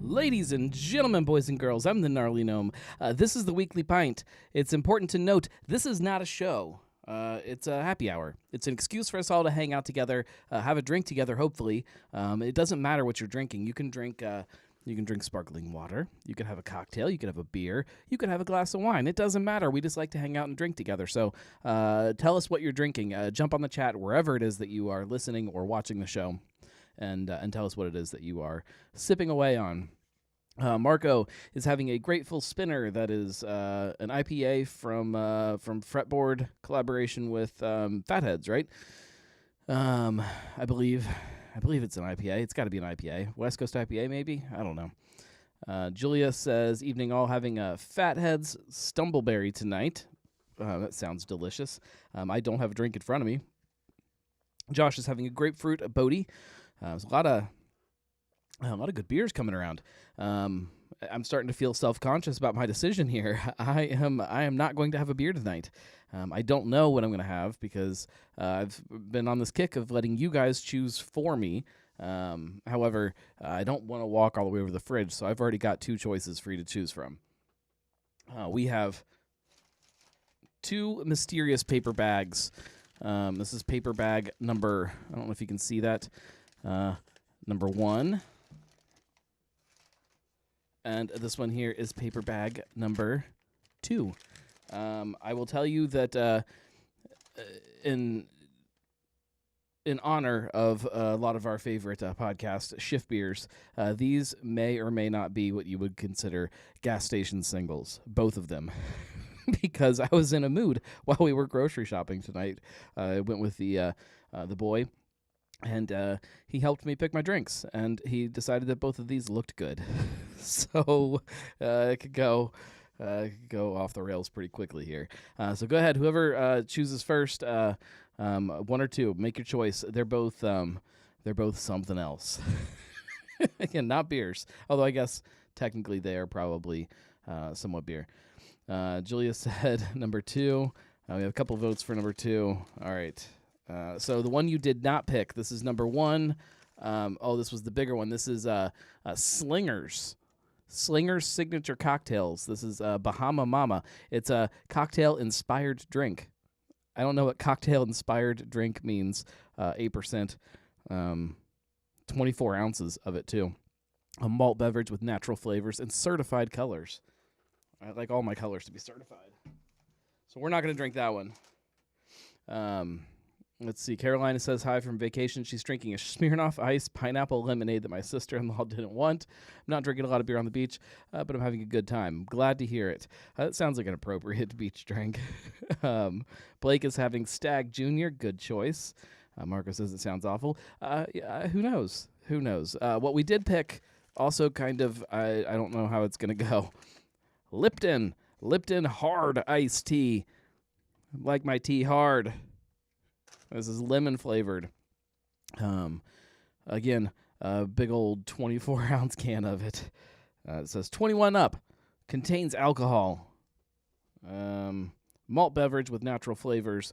Ladies and gentlemen, boys and girls, I'm the Gnarly Gnome. This is the Weekly Pint. It's important to note, this is not a show. It's a happy hour. It's an excuse for us all to hang out together, have a drink together, hopefully. It doesn't matter what you're drinking. You can drink sparkling water. You can have a cocktail. You can have a beer. You can have a glass of wine. It doesn't matter. We just like to hang out and drink together. So tell us what you're drinking. Jump on the chat wherever it is that you are listening or watching the show. And tell us what it is that you are sipping away on. Marco is having a Grateful Spinner that is an IPA from Fretboard collaboration with Fatheads, right? I believe it's an IPA. It's got to be an IPA. West Coast IPA, maybe? I don't know. Julia says, evening all, having a Fatheads Stumbleberry tonight. That sounds delicious. I don't have a drink in front of me. Josh is having a grapefruit Bodhi. There's a lot of good beers coming around. I'm starting to feel self-conscious about my decision here. I am not going to have a beer tonight. I don't know what I'm going to have because I've been on this kick of letting you guys choose for me. However, I don't want to walk all the way over the fridge, so I've already got two choices for you to choose from. We have two mysterious paper bags. This is paper bag number, I don't know if you can see that, number 1. And this one here is paper bag number 2. I will tell you that in honor of a lot of our favorite podcast, Shift Beers, these may or may not be what you would consider gas station singles, both of them. Because I was in a mood while we were grocery shopping tonight. I went with the boy, and he helped me pick my drinks, and he decided that both of these looked good. So it could go off the rails pretty quickly here. So go ahead, whoever chooses first, 1 or 2, make your choice. They're both something else. Again, not beers, although I guess technically they are probably somewhat beer. Julia said number 2. We have a couple votes for number 2. All right. So the one you did not pick, this is number 1. This was the bigger one. This is Slinger's Signature Cocktails. This is Bahama Mama. It's a cocktail-inspired drink. I don't know what cocktail-inspired drink means. 8%, 24 ounces of it, too. A malt beverage with natural flavors and certified colors. I like all my colors to be certified. So we're not going to drink that one. Let's see. Carolina says hi from vacation. She's drinking a Smirnoff Ice pineapple lemonade that my sister-in-law didn't want. I'm not drinking a lot of beer on the beach, but I'm having a good time. Glad to hear it. That sounds like an appropriate beach drink. Blake is having Stag Jr. Good choice. Marco says it sounds awful. Who knows? Who knows? What we did pick also kind of, I don't know how it's going to go. Lipton hard iced tea. Like my tea hard. This is lemon flavored. Again, a big old 24-ounce can of it. It says 21 up. Contains alcohol. Malt beverage with natural flavors.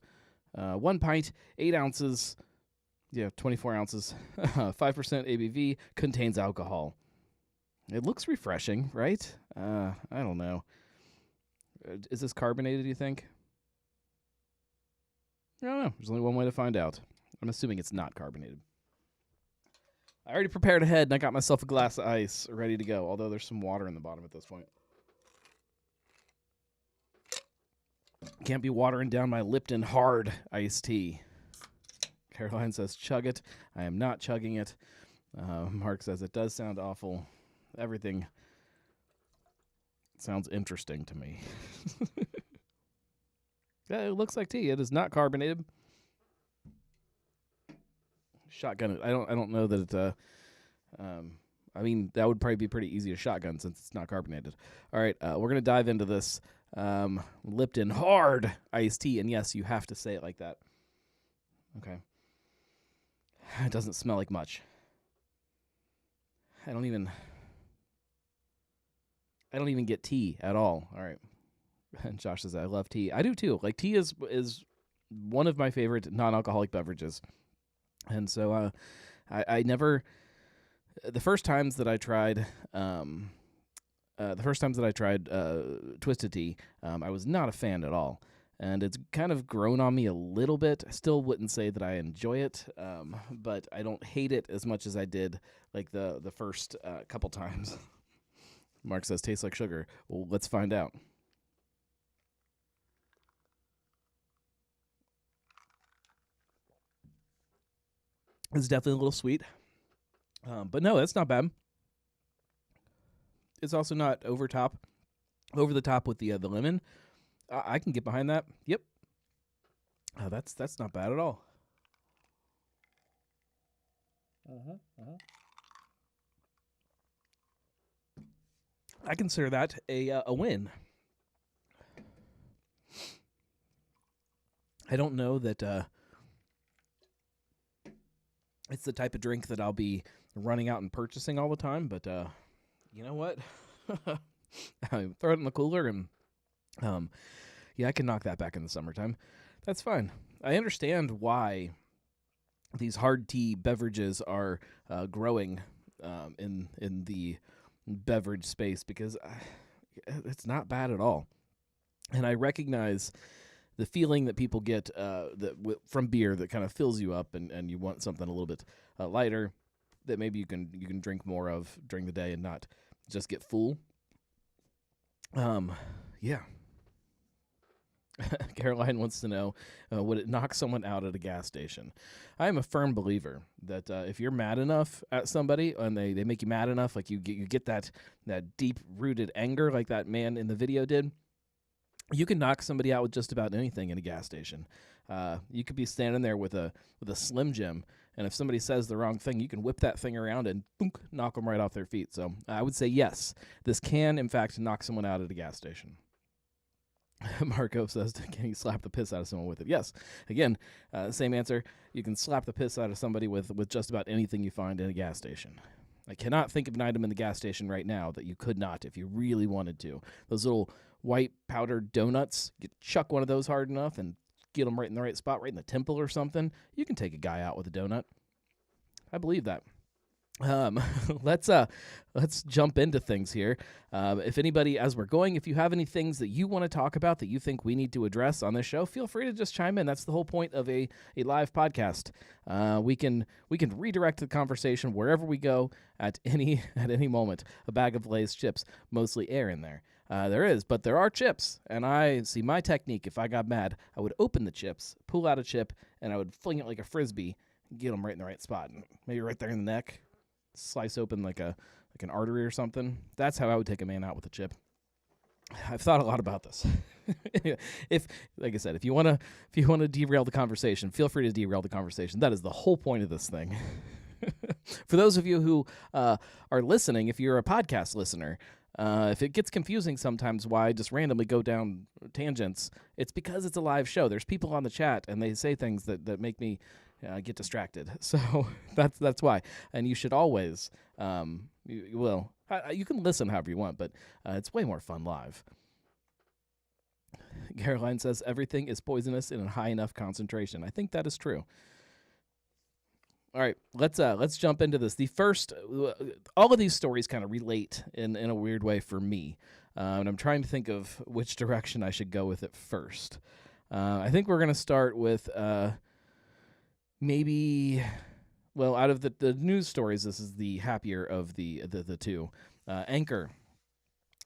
1 pint, 8 ounces. Yeah, 24 ounces. 5% ABV. Contains alcohol. It looks refreshing, right? I don't know. Is this carbonated, do you think? I don't know. There's only one way to find out. I'm assuming it's not carbonated. I already prepared ahead, and I got myself a glass of ice ready to go, although there's some water in the bottom at this point. Can't be watering down my Lipton hard iced tea. Caroline says, chug it. I am not chugging it. Mark says, it does sound awful. Everything sounds interesting to me. Yeah, it looks like tea. It is not carbonated. Shotgun it. I don't know that it. I mean, that would probably be pretty easy to shotgun since it's not carbonated. All right, we're gonna dive into this Lipton hard iced tea, and yes, you have to say it like that. Okay. It doesn't smell like much. I don't even get tea at all. All right. And Josh says, I love tea. I do too. Like, tea is one of my favorite non-alcoholic beverages. And so I never The first times that I tried, Twisted Tea, I was not a fan at all. And it's kind of grown on me a little bit. I still wouldn't say that I enjoy it, but I don't hate it as much as I did like the first couple times. Mark says, tastes like sugar. Well, let's find out. It's definitely a little sweet. But no, that's not bad. It's also not over the top with the lemon. I can get behind that. Yep. That's not bad at all. I consider that a win. I don't know that it's the type of drink that I'll be running out and purchasing all the time, but you know what? I throw it in the cooler and yeah, I can knock that back in the summertime. That's fine. I understand why these hard tea beverages are growing in the beverage space, because it's not bad at all. And I recognize the feeling that people get from beer that kind of fills you up, and you want something a little bit lighter that maybe you can drink more of during the day and not just get full. Yeah. Caroline wants to know, would it knock someone out at a gas station? I am a firm believer that if you're mad enough at somebody and they make you mad enough, like you get that deep-rooted anger like that man in the video did, you can knock somebody out with just about anything in a gas station. You could be standing there with a Slim Jim, and if somebody says the wrong thing, you can whip that thing around and boom, knock them right off their feet. So I would say yes, this can, in fact, knock someone out at a gas station. Marco says, can you slap the piss out of someone with it? Yes. Again, same answer. You can slap the piss out of somebody with just about anything you find in a gas station. I cannot think of an item in the gas station right now that you could not if you really wanted to. Those little white powdered donuts, you chuck one of those hard enough and get them right in the right spot, right in the temple or something, you can take a guy out with a donut. I believe that. Let's jump into things here. If anybody, as we're going, if you have any things that you want to talk about that you think we need to address on this show, feel free to just chime in. That's the whole point of a live podcast. We can redirect the conversation wherever we go at any moment. A bag of Lay's chips, mostly air in there. There is, but there are chips, and I see my technique. If I got mad, I would open the chips, pull out a chip, and I would fling it like a frisbee, get them right in the right spot, maybe right there in the neck. Slice open like an artery or something. That's how I would take a man out with a chip. I've thought a lot about this. If, like I said, if you want to derail the conversation, feel free to derail the conversation. That is the whole point of this thing. For those of you who are listening, if you're a podcast listener, if it gets confusing sometimes why I just randomly go down tangents, it's because it's a live show. There's people on the chat, and they say things that make me get distracted. So that's why. And you should always, you can listen however you want, but it's way more fun live. Caroline says everything is poisonous in a high enough concentration. I think that is true. All right, let's jump into this. The first, all of these stories kind of relate in a weird way for me, and I'm trying to think of which direction I should go with it first. I think we're going to start with maybe, well, out of the news stories, this is the happier of the two. Anchor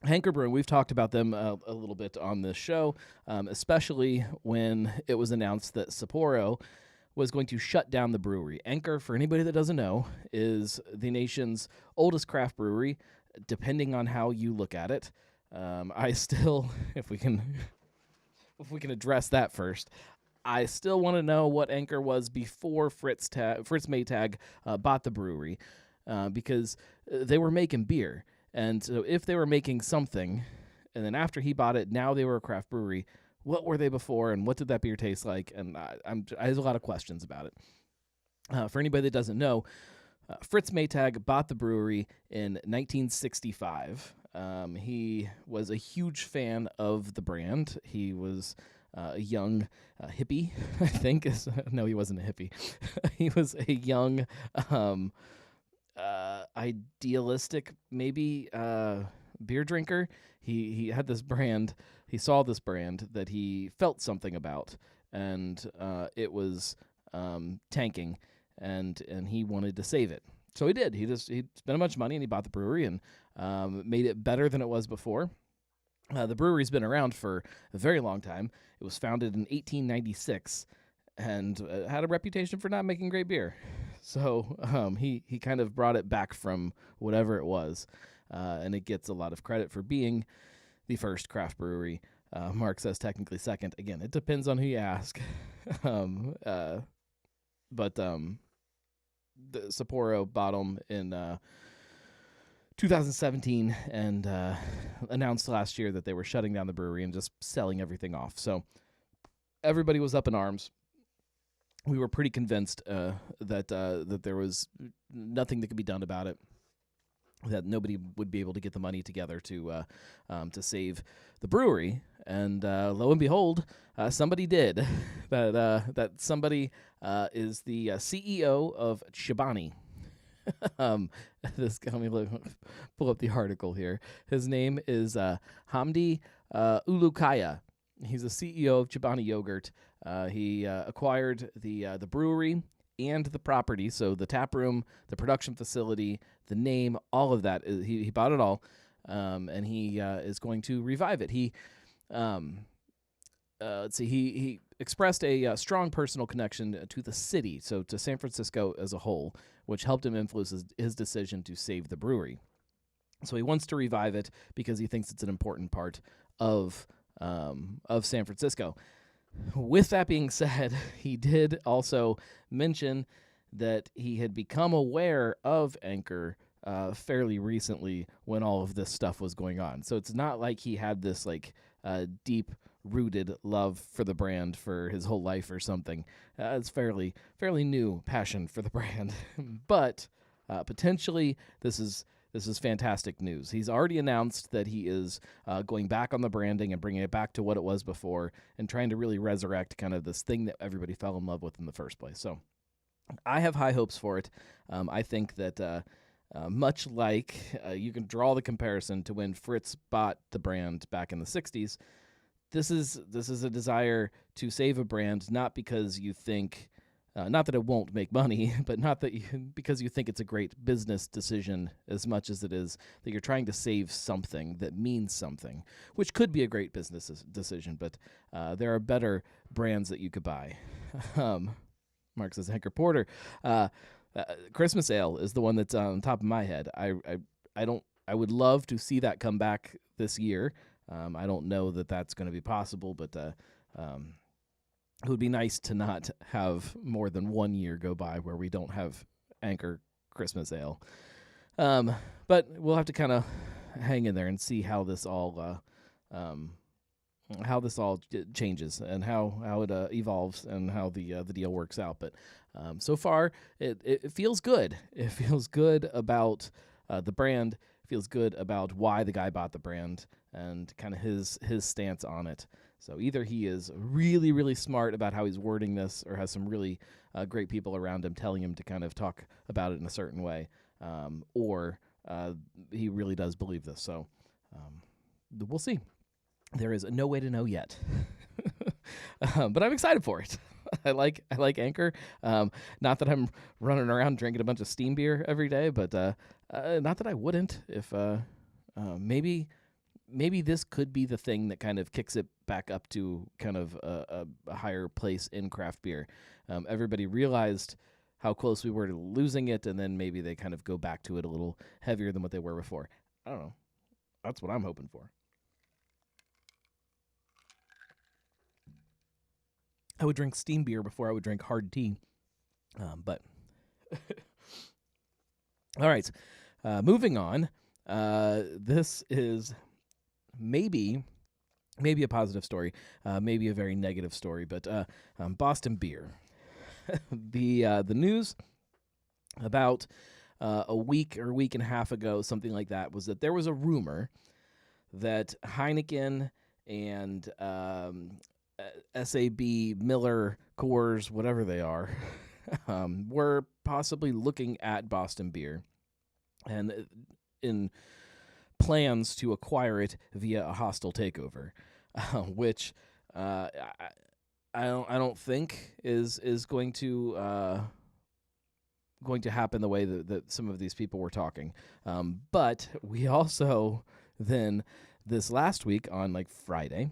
Brewing, we've talked about them a little bit on this show, especially when it was announced that Sapporo was going to shut down the brewery. Anchor, for anybody that doesn't know, is the nation's oldest craft brewery, depending on how you look at it. I still, if we can address that first, I still want to know what Anchor was before Fritz Maytag bought the brewery, because they were making beer. And so if they were making something, and then after he bought it, now they were a craft brewery, what were they before, and what did that beer taste like? And I have a lot of questions about it. For anybody that doesn't know, Fritz Maytag bought the brewery in 1965. He was a huge fan of the brand. He was a young hippie, I think. No, he wasn't a hippie. He was a young idealistic, maybe beer drinker. He had this brand. He saw this brand that he felt something about, and it was tanking, and he wanted to save it. So he did. He spent a bunch of money and he bought the brewery and made it better than it was before. The brewery's been around for a very long time. It was founded in 1896 and had a reputation for not making great beer. So he kind of brought it back from whatever it was, and it gets a lot of credit for being the first craft brewery. Mark says technically second. Again, it depends on who you ask. But the Sapporo bought them in 2017 and announced last year that they were shutting down the brewery and just selling everything off. So everybody was up in arms. We were pretty convinced that there was nothing that could be done about it, that nobody would be able to get the money together to save the brewery. And lo and behold, somebody did. That somebody is the CEO of Chobani. Let me pull up the article here. His name is Hamdi Ulukaya. He's the CEO of Chobani Yogurt. He acquired the brewery and the property, so the tap room, the production facility, the name, all of that. He bought it all, and he is going to revive it. He he expressed a strong personal connection to the city, so to San Francisco as a whole, which helped him influence his decision to save the brewery. So he wants to revive it because he thinks it's an important part of San Francisco. With that being said, he did also mention that he had become aware of Anchor fairly recently when all of this stuff was going on. So it's not like he had this deep-rooted love for the brand for his whole life or something. It's fairly new passion for the brand. But potentially this is fantastic news. He's already announced that he is going back on the branding and bringing it back to what it was before and trying to really resurrect kind of this thing that everybody fell in love with in the first place. So I have high hopes for it. I think that much like you can draw the comparison to when Fritz bought the brand back in the 60s, this is a desire to save a brand, not because you think not that it won't make money, but not that because you think it's a great business decision as much as it is that you're trying to save something that means something, which could be a great business decision, but there are better brands that you could buy. Mark says Anchor Porter. Christmas Ale is the one that's on top of my head. I would love to see that come back this year. I don't know that that's going to be possible, but it would be nice to not have more than 1 year go by where we don't have Anchor Christmas Ale. But we'll have to kind of hang in there and see how this all changes and how it evolves and how the deal works out. But so far, it feels good. It feels good about the brand. It feels good about why the guy bought the brand and kind of his stance on it. So either he is really, really smart about how he's wording this or has some really great people around him telling him to kind of talk about it in a certain way, or he really does believe this. So we'll see. There is no way to know yet. But I'm excited for it. I like Anchor. Not that I'm running around drinking a bunch of steam beer every day, but not that I wouldn't if maybe this could be the thing that kind of kicks it back up to kind of a higher place in craft beer. Everybody realized how close we were to losing it, and then maybe they kind of go back to it a little heavier than what they were before. I don't know. That's what I'm hoping for. I would drink steam beer before I would drink hard tea. But all right, moving on. This is maybe a positive story, maybe a very negative story, but Boston beer. The news about a week or week and a half ago, something like that, was that there was a rumor that Heineken and SAB, Miller, Coors, whatever they are, were possibly looking at Boston beer and in plans to acquire it via a hostile takeover, which I don't think is going to happen the way that some of these people were talking. But we also then this last week on like Friday,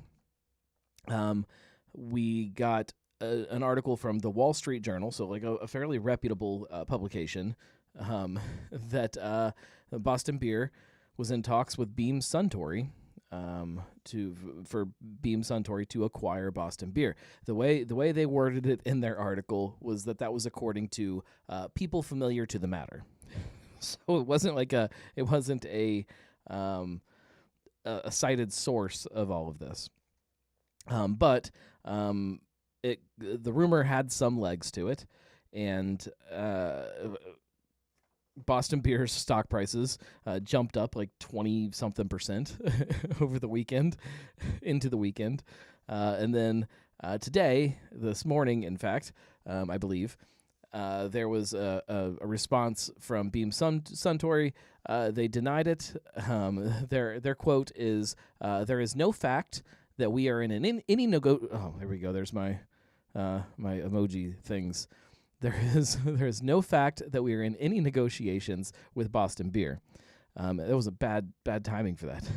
we got an article from the Wall Street Journal, so like a fairly reputable publication, that Boston Beer was in talks with Beam Suntory for Beam Suntory to acquire Boston Beer. The way they worded it in their article was that was according to people familiar to the matter. So it wasn't a cited source of all of this. But the rumor had some legs to it, and Boston Beer's stock prices jumped up like 20-something% over the weekend, into the weekend. And then today, this morning, in fact, I believe, there was a response from Beam Suntory. They denied it. Their quote is, "There is no fact that we are in any Oh, there we go. There's my my emoji things. There is no fact that we are in any negotiations with Boston Beer." It was a bad timing for that.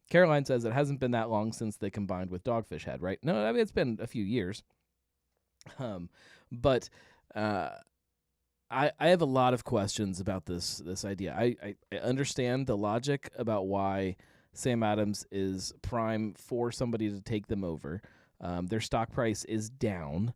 Caroline says it hasn't been that long since they combined with Dogfish Head, right? No, I mean it's been a few years. But I have a lot of questions about this idea. I understand the logic about why Sam Adams is prime for somebody to take them over. Their stock price is down.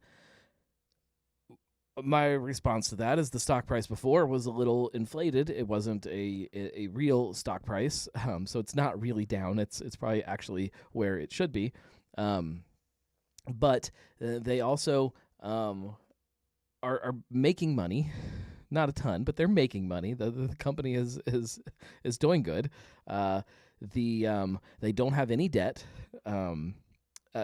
My response to that is the stock price before was a little inflated. It wasn't a real stock price, so it's not really down. It's probably actually where it should be. But they also are making money, not a ton, but they're making money. The company is doing good. They don't have any debt.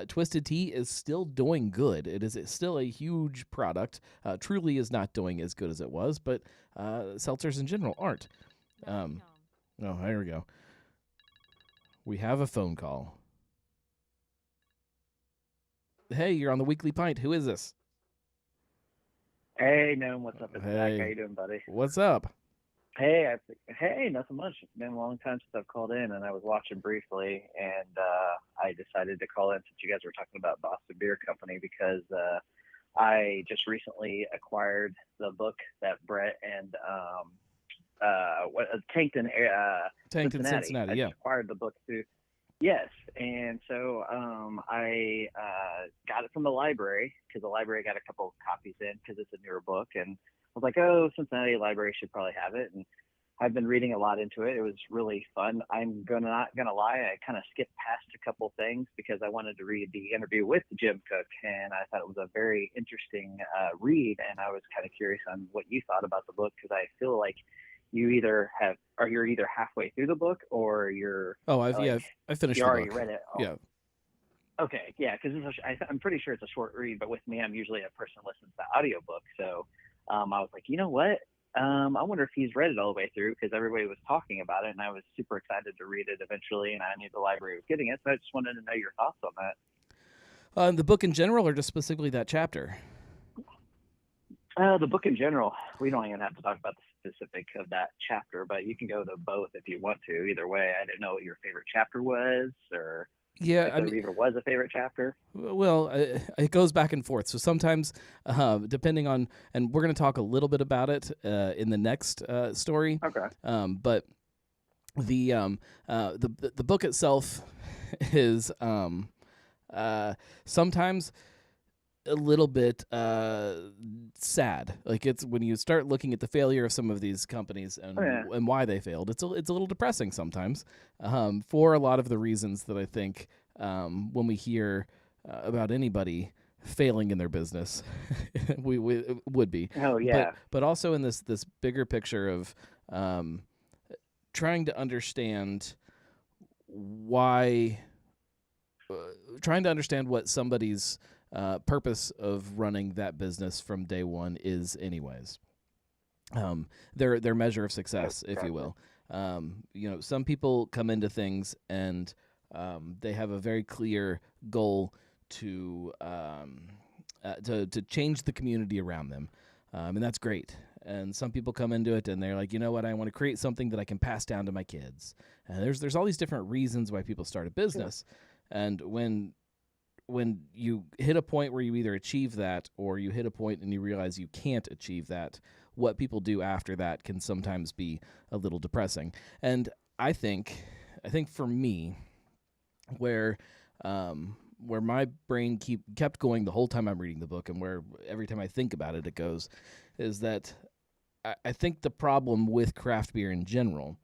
Twisted Tea is still doing good. It's still a huge product. Truly is not doing as good as it was, but seltzers in general aren't. Oh, here we go. We have a phone call. Hey, you're on the Weekly Pint. Who is this? Hey, Noam, what's up? It's Zach. How you doing, buddy? What's up? Hey, nothing much. It's been a long time since I've called in, and I was watching briefly, and I decided to call in since you guys were talking about Boston Beer Company because I just recently acquired the book that Brett and Tankton Cincinnati, yeah. I acquired the book through. Yes, and so I got it from the library because the library got a couple copies in because it's a newer book, and I was like, oh, Cincinnati Library should probably have it, and I've been reading a lot into it. It was really fun. I'm not gonna lie, I kind of skipped past a couple things because I wanted to read the interview with Jim Cook, and I thought it was a very interesting read, and I was kind of curious on what you thought about the book because I feel like you're either halfway through the book or you're. I finished. You the already book. read it. Oh. Yeah. Okay, yeah, because I'm pretty sure it's a short read, but with me, I'm usually a person who listens to audiobook. So I was like, you know what? I wonder if he's read it all the way through because everybody was talking about it, and I was super excited to read it eventually, and I knew the library was getting it, so I just wanted to know your thoughts on that. The book in general, or just specifically that chapter? The book in general. We don't even have to talk about the specific of that chapter, but you can go to both if you want to. Either way, I didn't know what your favorite chapter was, or if there even was a favorite chapter. Well, it goes back and forth. So sometimes, depending on, and we're going to talk a little bit about it in the next story. Okay. But the book itself is sometimes a little bit sad. Like it's when you start looking at the failure of some of these companies and why they failed. It's a little depressing sometimes for a lot of the reasons that I think when we hear about anybody failing in their business, we would be. Oh yeah. But also in this bigger picture of trying to understand why, trying to understand what somebody's purpose of running that business from day one is anyways. their measure of success, if you will. Some people come into things and they have a very clear goal to to change the community around them, and that's great. And some people come into it and they're like, you know what, I want to create something that I can pass down to my kids. And there's all these different reasons why people start a business, and when you hit a point where you either achieve that or you hit a point and you realize you can't achieve that, what people do after that can sometimes be a little depressing. And I think for me, where my brain kept going the whole time I'm reading the book, and where every time I think about it, it goes, is that I think the problem with craft beer in general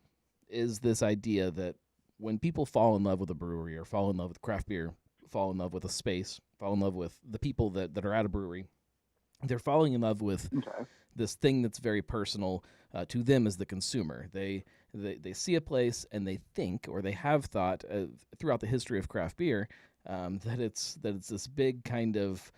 is this idea that when people fall in love with a brewery or fall in love with craft beer, fall in love with a space, fall in love with the people that are at a brewery, they're falling in love with this thing that's very personal to them as the consumer. They see a place and they think, or they have thought throughout the history of craft beer, that it's this big kind of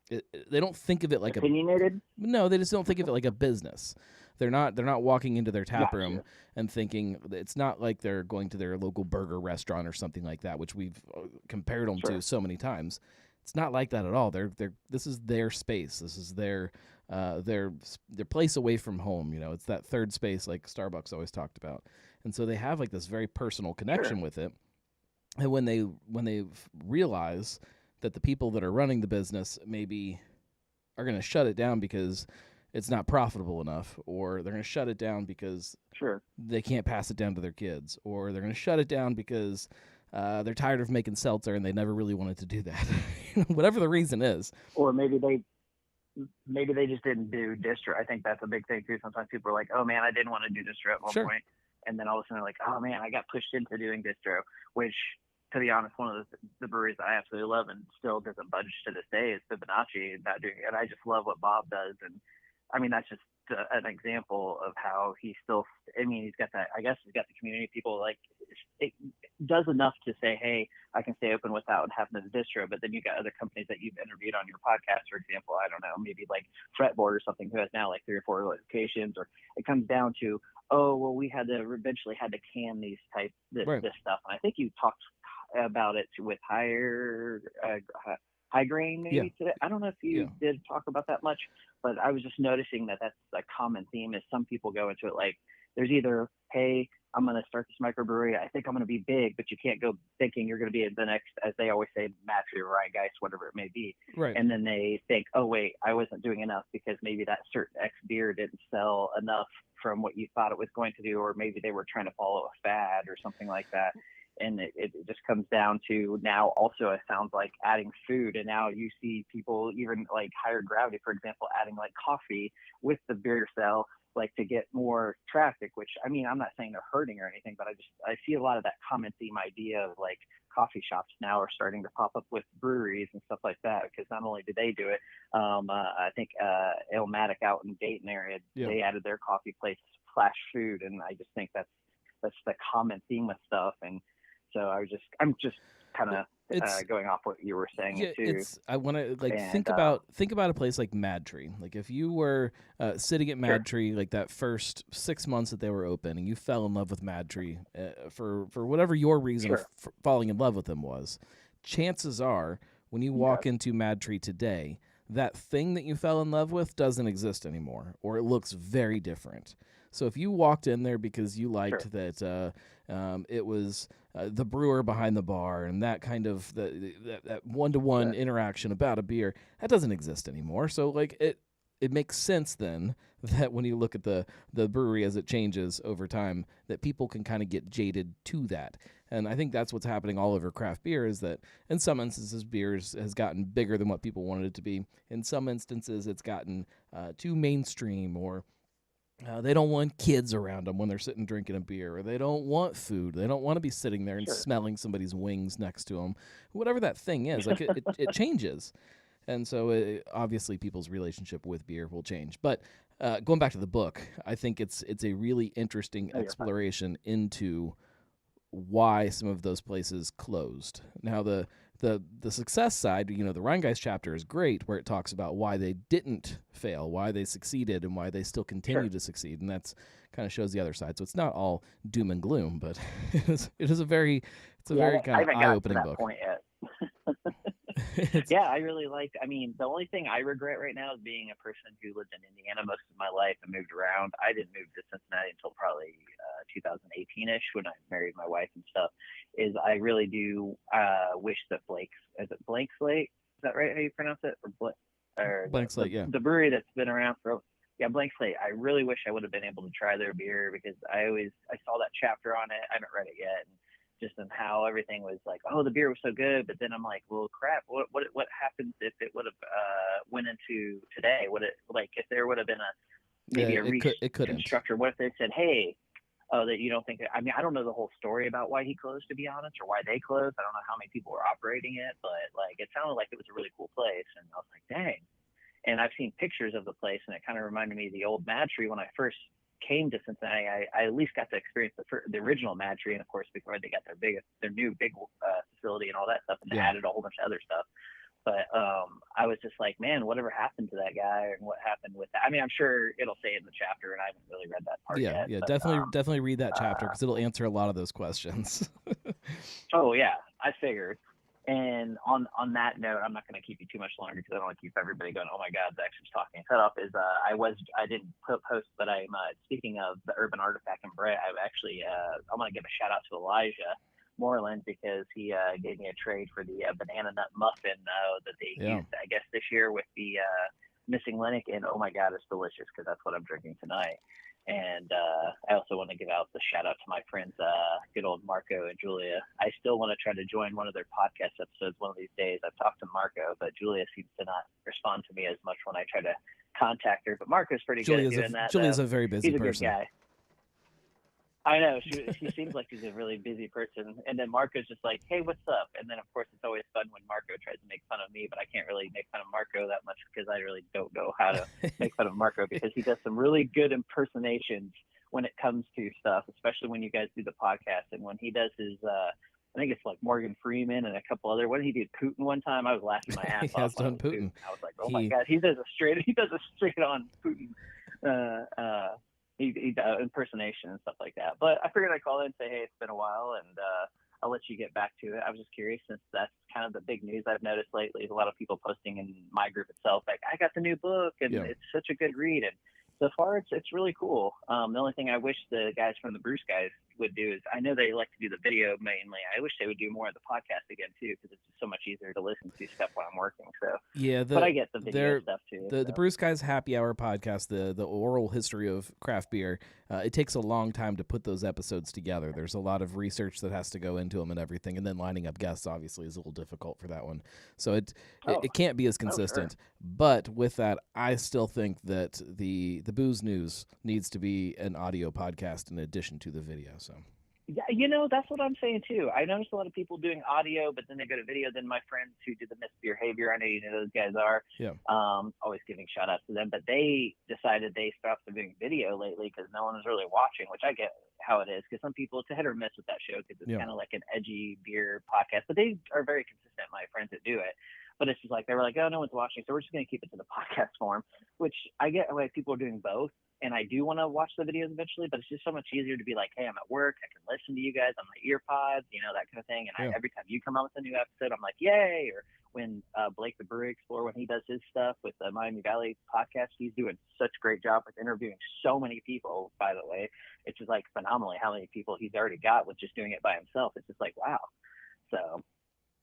they don't think of it like opinionated. No, they just don't think of it like a business. They're not walking into their tap room and thinking, it's not like they're going to their local burger restaurant or something like that, which we've compared them to so many times. It's not like that at all. This is their space. This is their place away from home. It's that third space like Starbucks always talked about. And so they have like this very personal connection with it. And when they realize that the people that are running the business maybe are going to shut it down because it's not profitable enough, or they're going to shut it down because they can't pass it down to their kids, or they're going to shut it down because they're tired of making seltzer and they never really wanted to do that. Whatever the reason is. Or maybe they just didn't do distro. I think that's a big thing too. Sometimes people are like, oh man, I didn't want to do distro at one point. And then all of a sudden they're like, oh man, I got pushed into doing distro, which, to be honest, one of the breweries I absolutely love and still doesn't budge to this day is Fibonacci. And I just love what Bob does. And I mean, that's just an example of how he's still, he's got that, I guess he's got the community people, like, it does enough to say, hey, I can stay open without having the distro. But then you got other companies that you've interviewed on your podcast, for example, I don't know, maybe like Fretboard or something, who has now like 3 or 4 locations, or it comes down to, oh, well, we eventually had to can this stuff. And I think you talked about it with High Grain maybe today. I don't know if you did talk about that much, but I was just noticing that that's a common theme. Is some people go into it like there's either, hey, I'm going to start this microbrewery, I think I'm going to be big, but you can't go thinking you're going to be the next, as they always say, Matthew or Ryegeist, whatever it may be. Right. And then they think, oh wait, I wasn't doing enough because maybe that certain X beer didn't sell enough from what you thought it was going to do, or maybe they were trying to follow a fad or something like that. And it just comes down to now also, it sounds like, adding food. And now you see people, even like Higher Gravity, for example, adding like coffee with the beer sale, like to get more traffic, which, I mean, I'm not saying they're hurting or anything, but I see a lot of that common theme idea of like coffee shops now are starting to pop up with breweries and stuff like that, because not only do they do it, I think Illmatic out in Dayton area, they added their coffee place Flash Food. And I just think that's the common theme with stuff. And so I'm just kind of going off what you were saying too. I want to think about a place like Mad Tree. Like if you were sitting at Mad Tree, like that first 6 months that they were open, and you fell in love with Mad Tree for whatever your reason of falling in love with them was, chances are when you walk into Mad Tree today, that thing that you fell in love with doesn't exist anymore, or it looks very different. So if you walked in there because you liked that it was the brewer behind the bar and that kind of that one-to-one interaction about a beer, that doesn't exist anymore. So like it makes sense then that when you look at the brewery as it changes over time, that people can kind of get jaded to that. And I think that's what's happening all over craft beer, is that in some instances beers has gotten bigger than what people wanted it to be. In some instances it's gotten too mainstream, or they don't want kids around them when they're sitting drinking a beer, or they don't want food. They don't want to be sitting there and smelling somebody's wings next to them. Whatever that thing is, like it changes. And so obviously people's relationship with beer will change. But going back to the book, I think it's a really interesting exploration into why some of those places closed. Now, the the success side, the Rheingeist chapter is great, where it talks about why they didn't fail, why they succeeded, and why they still continue to succeed, and that's kind of shows the other side. So it's not all doom and gloom, but it is a very kind of eye-opening book. I haven't gotten to that point yet. Yeah, I really liked. I mean, the only thing I regret right now is being a person who lived in Indiana most of my life and moved around. I didn't move to Cincinnati until probably 2018-ish when I married my wife and stuff. Is I really do wish that Blank Slate? Is that right? How you pronounce it? Or Blank Slate, yeah. The brewery that's been around for. Yeah, Blank Slate. I really wish I would have been able to try their beer because I saw that chapter on it. I haven't read it yet. And just in how everything was like, oh, the beer was so good, but then I'm like, well, crap, what happens if it would have went into today? Would it, like, if there would have been a restructure? What if they said, hey, that you don't think? I mean, I don't know the whole story about why he closed, to be honest, or why they closed. I don't know how many people were operating it, but like, it sounded like it was a really cool place, and I was like, dang. And I've seen pictures of the place, and it kind of reminded me of the old Mad Tree when I first came to Cincinnati. I at least got to experience the original Mad Tree, and of course before they got their new big facility and all that stuff, and they added a whole bunch of other stuff. But I was just like, man, whatever happened to that guy, and what happened with that? I mean, I'm sure it'll say it in the chapter, and I haven't really read that part yet. Yeah, but, definitely read that chapter because it'll answer a lot of those questions. Oh yeah, I figured. And on that note, I'm not going to keep you too much longer because I don't want to keep everybody going, oh my God, Zach's just talking. Cut off is I didn't post, but I'm speaking of the Urban Artifact and Brett. I want to give a shout out to Elijah Moreland because he gave me a trade for the banana nut muffin that they used, I guess, this year with the missing Linux. And oh my God, it's delicious because that's what I'm drinking tonight. And I also want to give out the shout out to my friends, good old Marco and Julia. I still want to try to join one of their podcast episodes one of these days. I've talked to Marco, but Julia seems to not respond to me as much when I try to contact her. But Marco's pretty good at doing that. Julia's a very busy person. He's a good guy. I know. She seems like she's a really busy person. And then Marco's just like, hey, what's up? And then, of course, it's always fun when Marco tries to make fun of me, but I can't really make fun of Marco that much because I really don't know how to make fun of Marco because he does some really good impersonations when it comes to stuff, especially when you guys do the podcast. And when he does his, I think it's like Morgan Freeman and a couple other, when he did Putin one time, I was laughing my ass off. He has done Putin. I was like, oh my God, he does a straight on Putin. He impersonation and stuff like that. But I figured I'd call in and say, hey, it's been a while, and I'll let you get back to it. I was just curious since that's kind of the big news I've noticed lately is a lot of people posting in my group itself, like, I got the new book, and it's such a good read. And so far, it's really cool. The only thing I wish the guys from the Bruce guys would do is, I know they like to do the video mainly. I wish they would do more of the podcast again too, because it's just so much easier to listen to stuff while I'm working. So but I get the video stuff too. The Bruce Guys Happy Hour podcast, the oral history of craft beer. It takes a long time to put those episodes together. There's a lot of research that has to go into them and everything, and then lining up guests obviously is a little difficult for that one. So it can't be as consistent. Sure. But with that, I still think that the Booze News needs to be an audio podcast in addition to the video. So. Yeah, that's what I'm saying too. I noticed a lot of people doing audio, but then they go to video. Then my friends who do the misbehavior, I know you know those guys are. Yeah. Always giving shout outs to them, but they decided they stopped doing video lately because no one was really watching, which I get how it is because some people, it's a hit or miss with that show because it's kind of like an edgy beer podcast, but they are very consistent. My friends that do it. But it's just like, they were like, oh, no one's watching, so we're just going to keep it to the podcast form, which I get why people are doing both. And I do want to watch the videos eventually, but it's just so much easier to be like, hey, I'm at work, I can listen to you guys on my ear pods, that kind of thing. And every time you come out with a new episode, I'm like, yay. Or when Blake the Brewery Explorer, when he does his stuff with the Miami Valley podcast, he's doing such a great job with interviewing so many people, by the way. It's just like phenomenally how many people he's already got with just doing it by himself. It's just like, wow. So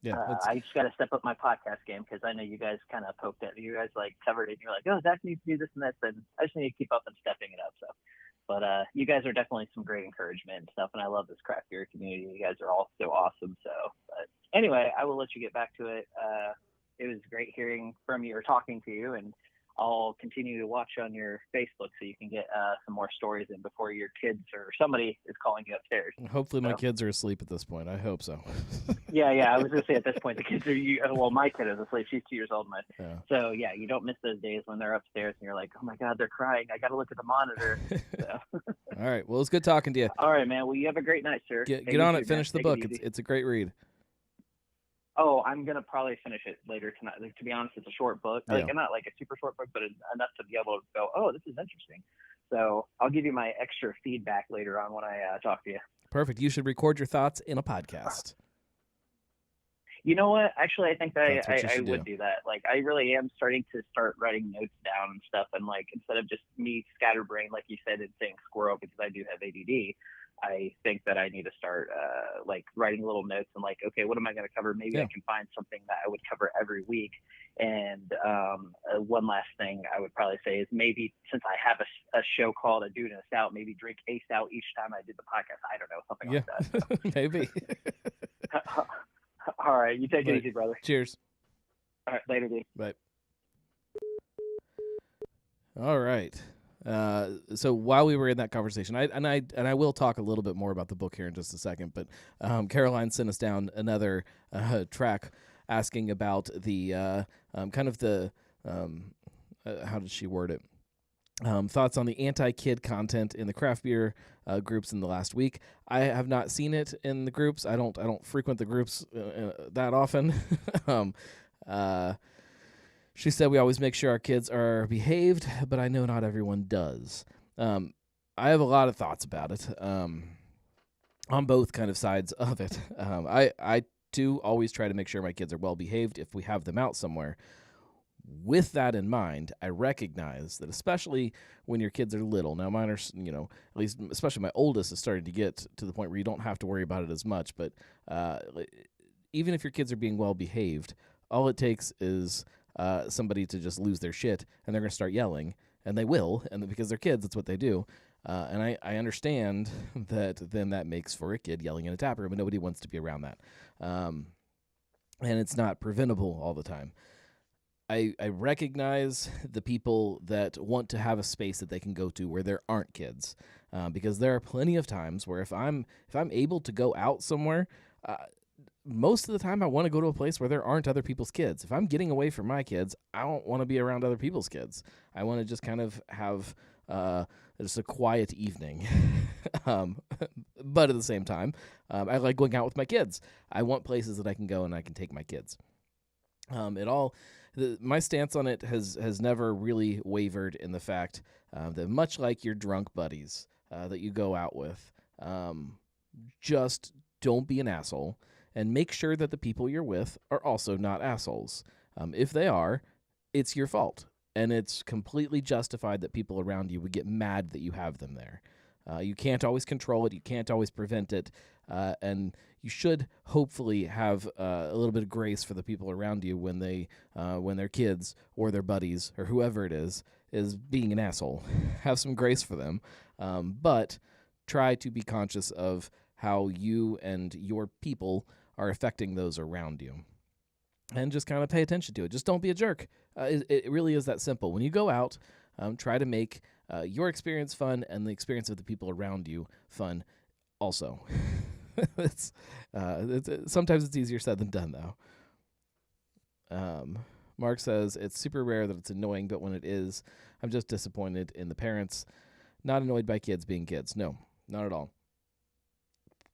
I just got to step up my podcast game because I know you guys kind of poked at you guys like covered it. And you're like, oh, Zach needs to do this and that. And I just need to keep up and stepping it up. So, but you guys are definitely some great encouragement and stuff. And I love this craft beer community. You guys are all so awesome. So, but anyway, I will let you get back to it. It was great hearing from you or talking to you, and I'll continue to watch on your Facebook so you can get some more stories in before your kids or somebody is calling you upstairs. Hopefully my kids are asleep at this point. I hope so. Yeah. I was going to say at this point, the kids are, my kid is asleep. She's 2 years old. So, you don't miss those days when they're upstairs and you're like, oh, my God, they're crying. I got to look at the monitor. So. All right. Well, it's good talking to you. All right, man. Well, you have a great night, sir. Get on it. Finish the book. It's a great read. Oh, I'm gonna probably finish it later tonight. Like, to be honest, it's a short book. Yeah. Like, not like a super short book, but enough to be able to go, oh, this is interesting. So I'll give you my extra feedback later on when I talk to you. Perfect. You should record your thoughts in a podcast. You know what? Actually, I think that That's what you I should would do that. Like, I really am starting to start writing notes down and stuff. And, like, instead of just me scatterbrained, like you said, and saying squirrel because I do have ADD, I think that I need to start, like, writing little notes and, like, okay, what am I going to cover? Maybe Yeah. I can find something that I would cover every week. And one last thing I would probably say is maybe since I have a show called A Dude and a Stout, maybe drink a stout each time I did the podcast. I don't know, something Yeah. like that. Maybe. All right. You take Right. it easy, brother. Cheers. All right. Later, dude. Bye. All right. So while we were in that conversation, I will talk a little bit more about the book here in just a second. But Caroline sent us down another track asking about the kind of the how did she word it? Thoughts on the anti-kid content in the craft beer groups in the last week. I have not seen it in the groups. I don't frequent the groups that often. She said we always make sure our kids are behaved, but I know not everyone does. I have a lot of thoughts about it on both kind of sides of it. I too always try to make sure my kids are well behaved if we have them out somewhere. With that in mind, I recognize that especially when your kids are little, now mine are, at least especially my oldest is starting to get to the point where you don't have to worry about it as much, but even if your kids are being well behaved, all it takes is somebody to just lose their shit, and they're going to start yelling, and they will, and because they're kids, that's what they do. And I understand that then that makes for a kid yelling in a tap room, and nobody wants to be around that. And it's not preventable all the time. I recognize the people that want to have a space that they can go to where there aren't kids, because there are plenty of times where if I'm able to go out somewhere, most of the time I want to go to a place where there aren't other people's kids. If I'm getting away from my kids, I don't want to be around other people's kids. I want to just kind of have just a quiet evening. But at the same time, I like going out with my kids. I want places that I can go and I can take my kids. My stance on it has never really wavered in the fact that much like your drunk buddies that you go out with, just don't be an asshole and make sure that the people you're with are also not assholes. If they are, it's your fault, and it's completely justified that people around you would get mad that you have them there. You can't always control it. You can't always prevent it. And you should hopefully have a little bit of grace for the people around you when their kids or their buddies or whoever it is being an asshole. Have some grace for them, but try to be conscious of how you and your people are affecting those around you. And just kind of pay attention to it. Just don't be a jerk. It really is that simple. When you go out, try to make your experience fun and the experience of the people around you fun also. Sometimes it's easier said than done, though. Mark says, it's super rare that it's annoying, but when it is, I'm just disappointed in the parents. Not annoyed by kids being kids. No, not at all.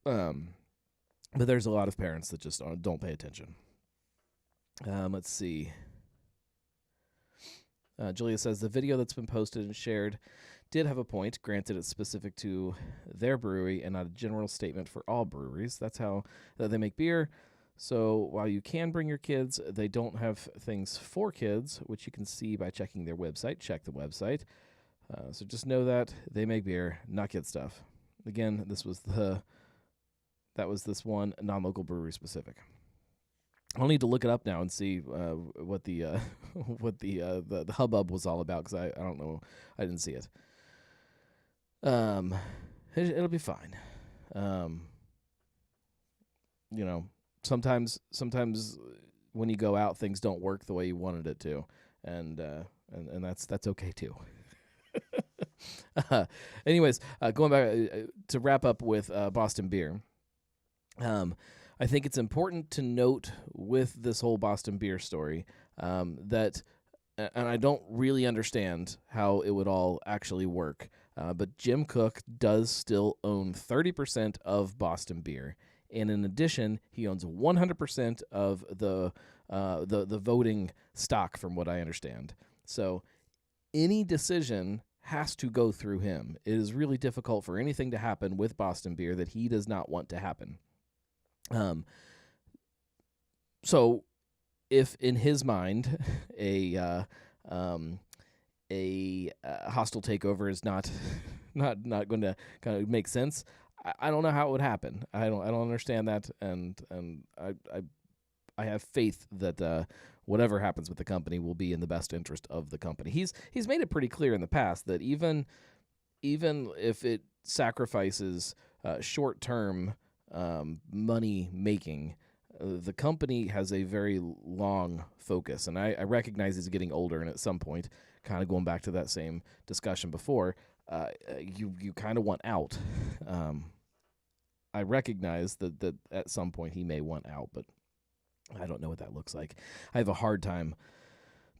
But there's a lot of parents that just don't pay attention. Let's see. Julia says, the video that's been posted and shared did have a point. Granted, it's specific to their brewery and not a general statement for all breweries. That's how they make beer. So while you can bring your kids, they don't have things for kids, which you can see by checking their website. Check the website. So just know that they make beer, not kid stuff. Again, that was this one non-local brewery specific. I'll need to look it up now and see what the hubbub was all about, because I don't know. I didn't see it. It'll be fine. Sometimes when you go out, things don't work the way you wanted it to, and that's okay too. Anyways, going back to wrap up with Boston beer. I think it's important to note with this whole Boston beer story that, and I don't really understand how it would all actually work, but Jim Koch does still own 30% of Boston beer, and in addition, he owns 100% of the voting stock, from what I understand. So any decision has to go through him. It is really difficult for anything to happen with Boston Beer that he does not want to happen. So if in his mind a hostile takeover is not not going to kind of make sense, I don't know how it would happen. I don't understand that, and I have faith that whatever happens with the company will be in the best interest of the company. He's made it pretty clear in the past that even if it sacrifices short term money making, the company has a very long focus, and I recognize he's getting older, and at some point, kind of going back to that same discussion before, you kind of want out. I recognize that at some point he may want out, but I don't know what that looks like. I have a hard time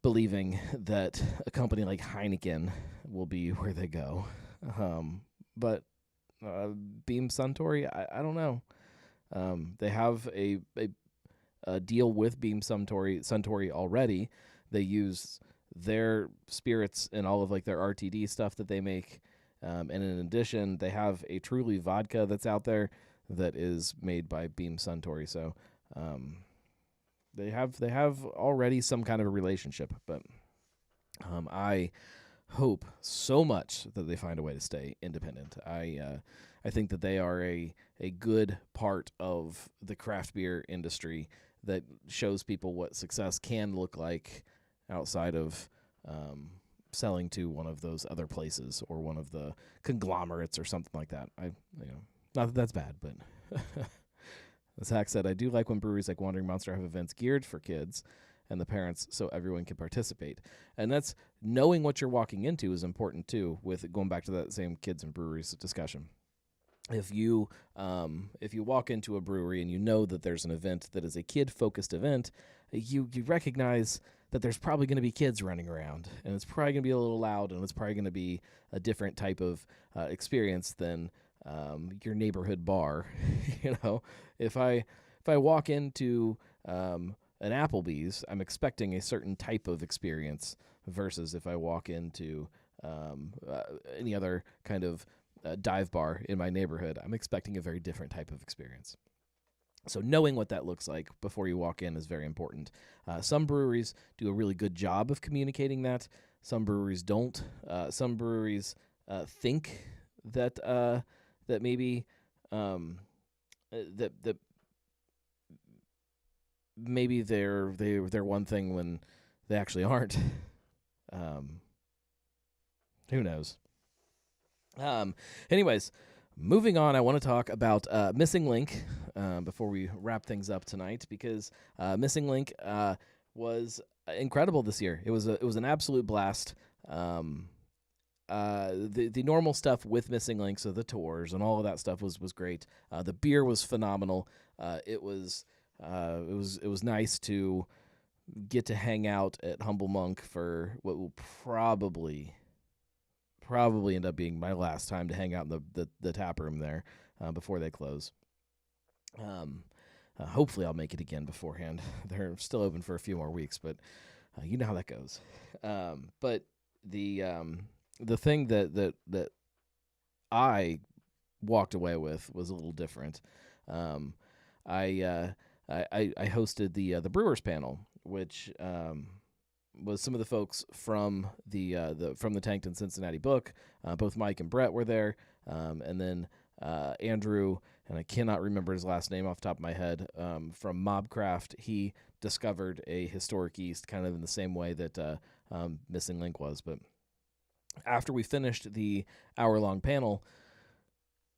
believing that a company like Heineken will be where they go. But Beam Suntory, I don't know. They have a deal with Beam Suntory already. They use their spirits in all of like their RTD stuff that they make. And in addition, they have a Truly vodka that's out there that is made by Beam Suntory. So they have already some kind of a relationship. But I hope so much that they find a way to stay independent. I think that they are a good part of the craft beer industry that shows people what success can look like outside of selling to one of those other places or one of the conglomerates or something like that. Not that that's bad, but as Hack said, I do like when breweries like Wandering Monster have events geared for kids and the parents so everyone can participate. And that's knowing what you're walking into is important too, with going back to that same kids and breweries discussion. If you walk into a brewery and you know that there's an event that is a kid-focused event, you recognize that there's probably going to be kids running around, and it's probably going to be a little loud, and it's probably going to be a different type of experience than your neighborhood bar. If I walk into an Applebee's, I'm expecting a certain type of experience versus if I walk into any other kind of dive bar in my neighborhood, I'm expecting a very different type of experience. So knowing what that looks like before you walk in is very important. Some breweries do a really good job of communicating that. Some breweries don't. Some breweries think that that maybe that maybe they're one thing when they actually aren't. Who knows? Anyways, moving on, I want to talk about Missing Link before we wrap things up tonight, because Missing Link was incredible this year. It was an absolute blast. The normal stuff with Missing Link, so the tours and all of that stuff was great. The beer was phenomenal. It was nice to get to hang out at Humble Monk for what will probably end up being my last time to hang out in the tap room there before they close. Hopefully I'll make it again beforehand. They're still open for a few more weeks, but you know how that goes. But the thing that I walked away with was a little different. I hosted the Brewers panel, which was some of the folks from the Tankton Cincinnati book. Both Mike and Brett were there, and then Andrew, and I cannot remember his last name off the top of my head, from Mobcraft. He discovered a historic yeast kind of in the same way that Missing Link was. But after we finished the hour-long panel,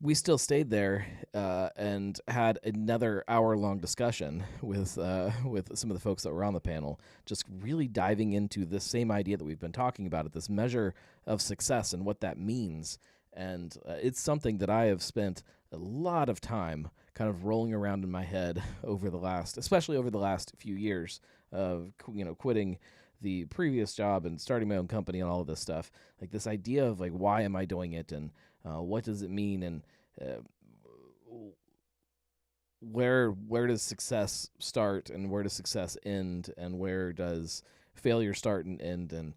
we still stayed there and had another hour-long discussion with some of the folks that were on the panel, just really diving into this same idea that we've been talking about, this measure of success and what that means. And it's something that I have spent a lot of time kind of rolling around in my head especially over the last few years of quitting the previous job and starting my own company and all of this stuff. Like this idea of like, why am I doing it, and what does it mean, and where does success start and where does success end, and where does failure start and end, and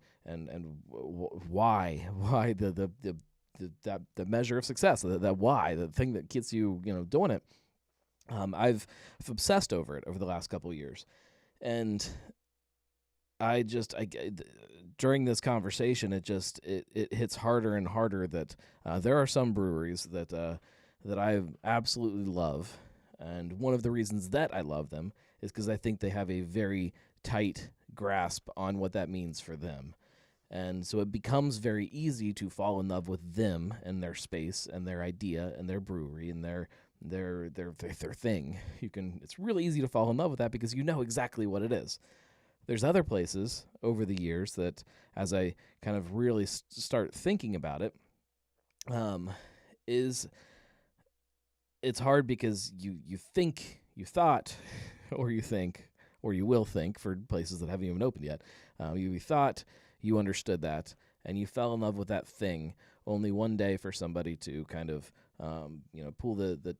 why the measure of success, that why, the thing that gets you, doing it. I've obsessed over it over the last couple of years, and I during this conversation, it hits harder and harder that there are some breweries that I absolutely love, and one of the reasons that I love them is because I think they have a very tight grasp on what that means for them. And so it becomes very easy to fall in love with them and their space and their idea and their brewery and their thing. It's really easy to fall in love with that because you know exactly what it is. There's other places over the years that, as I kind of really start thinking about it, is it's hard because you thought, or you think, or you will think for places that haven't even opened yet. You thought you understood that, and you fell in love with that thing. Only one day for somebody to kind of, pull the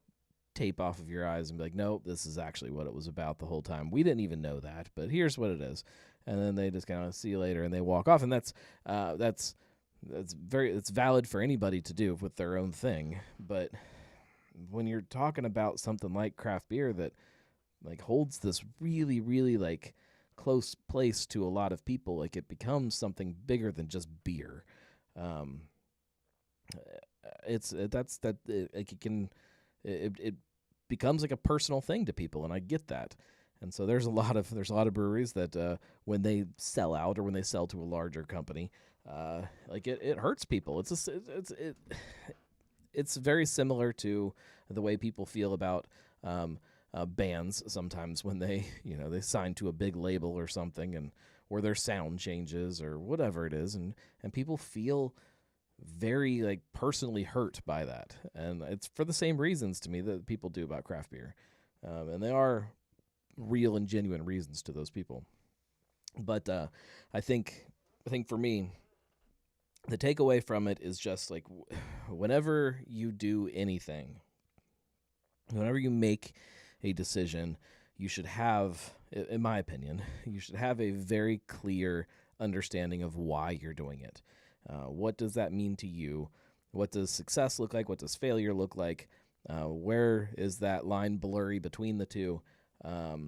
tape off of your eyes and be like, no, this is actually what it was about the whole time. We didn't even know that, but here's what it is. And then they just kind of see you later and they walk off. And that's it's valid for anybody to do with their own thing. But when you're talking about something like craft beer that like holds this really, really like close place to a lot of people, like it becomes something bigger than just beer. Um, it becomes like a personal thing to people, and I get that. And so there's a lot of breweries that when they sell out or when they sell to a larger company, like it hurts people. It's very similar to the way people feel about bands sometimes when they sign to a big label or something, and or their sound changes or whatever it is, and people feel very like personally hurt by that, and it's for the same reasons to me that people do about craft beer, and they are real and genuine reasons to those people. But I think for me, the takeaway from it is just like whenever you do anything, whenever you make a decision, you should have, in my opinion, you should have a very clear understanding of why you're doing it. What does that mean to you? What does success look like? What does failure look like? Where is that line blurry between the two? How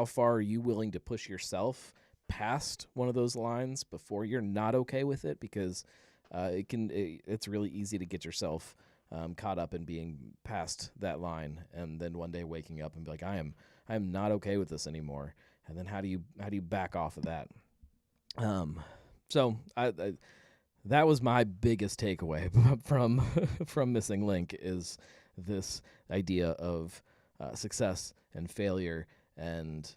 far are you willing to push yourself past one of those lines before you're not okay with it? Because it's really easy to get yourself caught up in being past that line, and then one day waking up and be like, I am not okay with this anymore. And then how do you back off of that? So that was my biggest takeaway from Missing Link, is this idea of success and failure and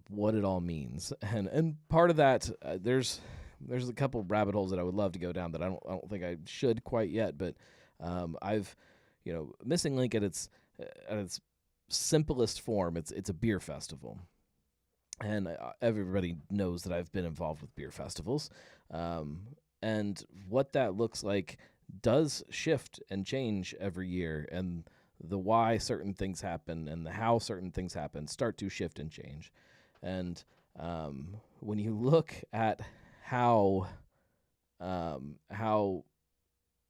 what it all means. And part of that, there's a couple rabbit holes that I would love to go down that I don't think I should quite yet. But I've Missing Link at its simplest form, it's a beer festival. And everybody knows that I've been involved with beer festivals. And what that looks like does shift and change every year. And the why certain things happen and the how certain things happen start to shift and change. And when you look at how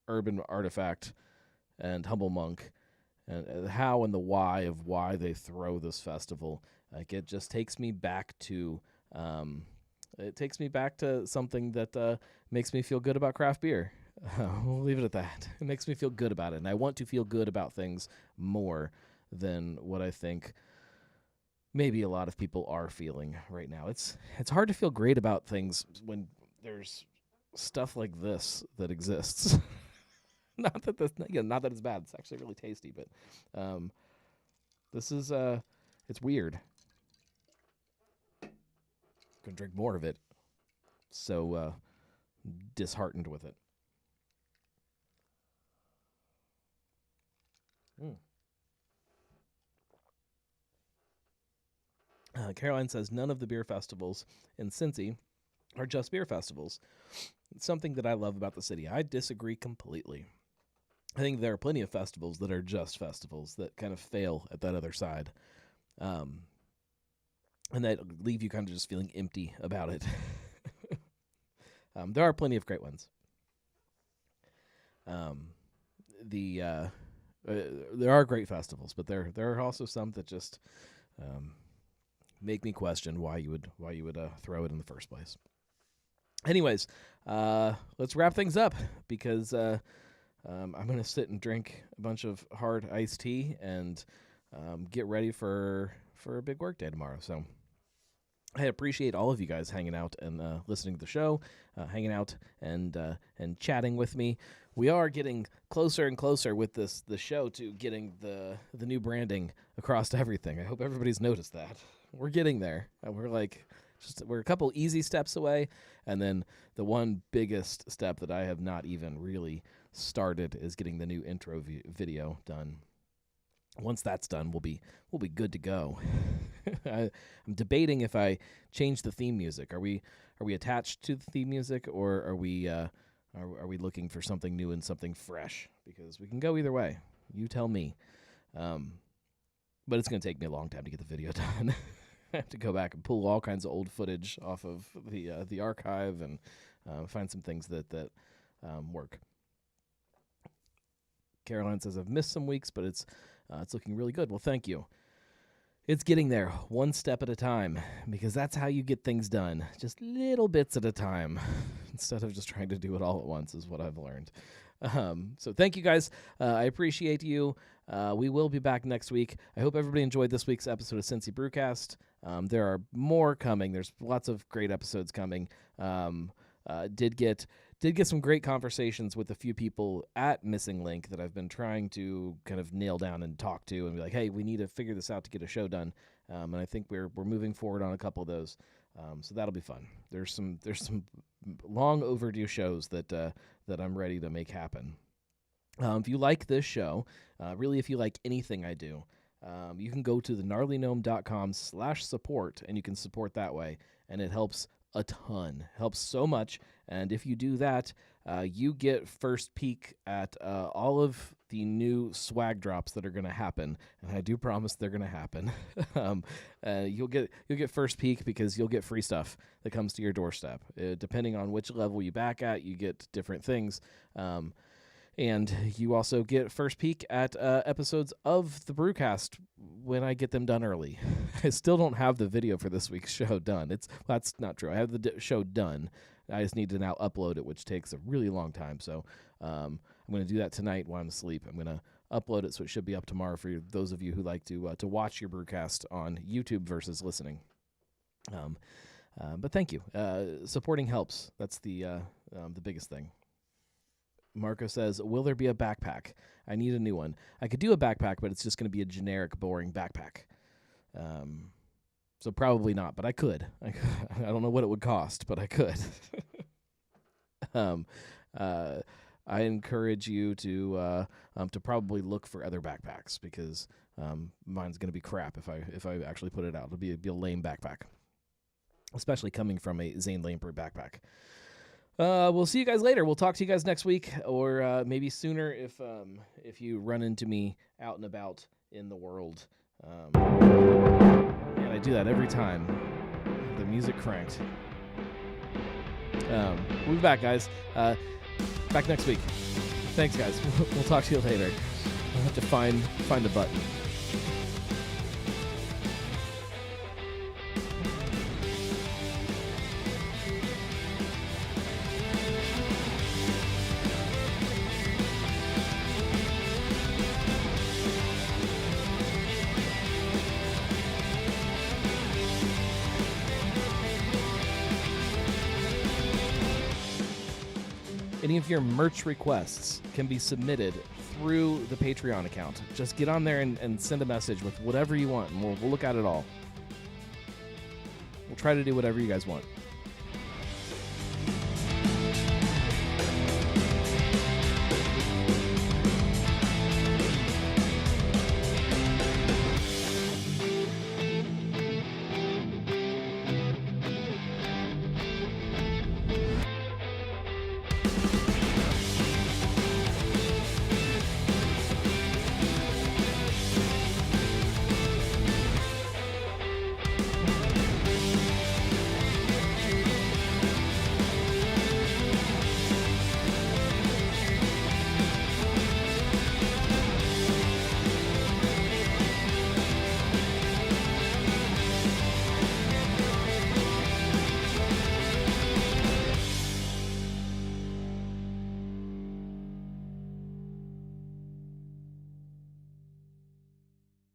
Urban Artifact and Humble Monk, and how and the why of why they throw this festival, like it just takes me back to something that makes me feel good about craft beer. We'll leave it at that. It makes me feel good about it, and I want to feel good about things more than what I think maybe a lot of people are feeling right now. It's hard to feel great about things when there's stuff like this that exists. Not that it's bad. It's actually really tasty, but this is it's weird. Gonna drink more of it. So disheartened with it. Mm. Caroline says none of the beer festivals in Cincy are just beer festivals. It's something that I love about the city. I disagree completely. I think there are plenty of festivals that are just festivals that kind of fail at that other side. And that leave you kind of just feeling empty about it. There are plenty of great ones. There are great festivals, but there are also some that just make me question why you would throw it in the first place. Anyways, let's wrap things up because I'm gonna sit and drink a bunch of hard iced tea and get ready for a big work day tomorrow. So I appreciate all of you guys hanging out and listening to the show, hanging out and chatting with me. We are getting closer and closer with the show to getting the new branding across to everything. I hope everybody's noticed that. We're getting there. We're a couple easy steps away, and then the one biggest step that I have not even really started is getting the new intro video done. Once that's done, we'll be good to go. I'm debating if I change the theme music. Are we attached to the theme music, or are we looking for something new and something fresh? Because we can go either way. You tell me. But it's going to take me a long time to get the video done. I have to go back and pull all kinds of old footage off of the archive and find some things that work. Caroline says I've missed some weeks, but it's looking really good. Well, thank you. It's getting there one step at a time, because that's how you get things done. Just little bits at a time instead of just trying to do it all at once is what I've learned. So thank you guys. I appreciate you. We will be back next week. I hope everybody enjoyed this week's episode of Cincy Brewcast. There are more coming. There's lots of great episodes coming. Did get some great conversations with a few people at Missing Link that I've been trying to kind of nail down and talk to and be like, hey, we need to figure this out to get a show done. And I think we're moving forward on a couple of those. So that'll be fun. There's some long overdue shows that I'm ready to make happen. If you like this show, really if you like anything I do, you can go to thenarlygnome.com/support and you can support that way. And it helps a ton, helps so much. And if you do that, you get first peek at all of the new swag drops that are going to happen, and I do promise they're going to happen. You'll get first peek because you'll get free stuff that comes to your doorstep. Depending on which level you back at, you get different things. And you also get first peek at episodes of the Brewcast when I get them done early. I still don't have the video for this week's show done. That's not true. I have the show done. I just need to now upload it, which takes a really long time. So I'm going to do that tonight while I'm asleep. I'm going to upload it, so it should be up tomorrow for those of you who like to watch your Brewcast on YouTube versus listening. But thank you. Supporting helps. That's the biggest thing. Marco says, will there be a backpack? I need a new one. I could do a backpack, but it's just going to be a generic, boring backpack. So probably not, but I could. I don't know what it would cost, but I could. I encourage you to probably look for other backpacks, because mine's going to be crap if I actually put it out. It'll be a lame backpack, especially coming from a Zane Lamper backpack. We'll see you guys later. We'll talk to you guys next week, or maybe sooner if you run into me out and about in the world. And I do that every time. The music cranked. We'll be back, guys. Back next week. Thanks, guys. We'll talk to you later. I'll have to find a button. Any of your merch requests can be submitted through the Patreon account. Just get on there and send a message with whatever you want, and we'll look at it all. We'll try to do whatever you guys want.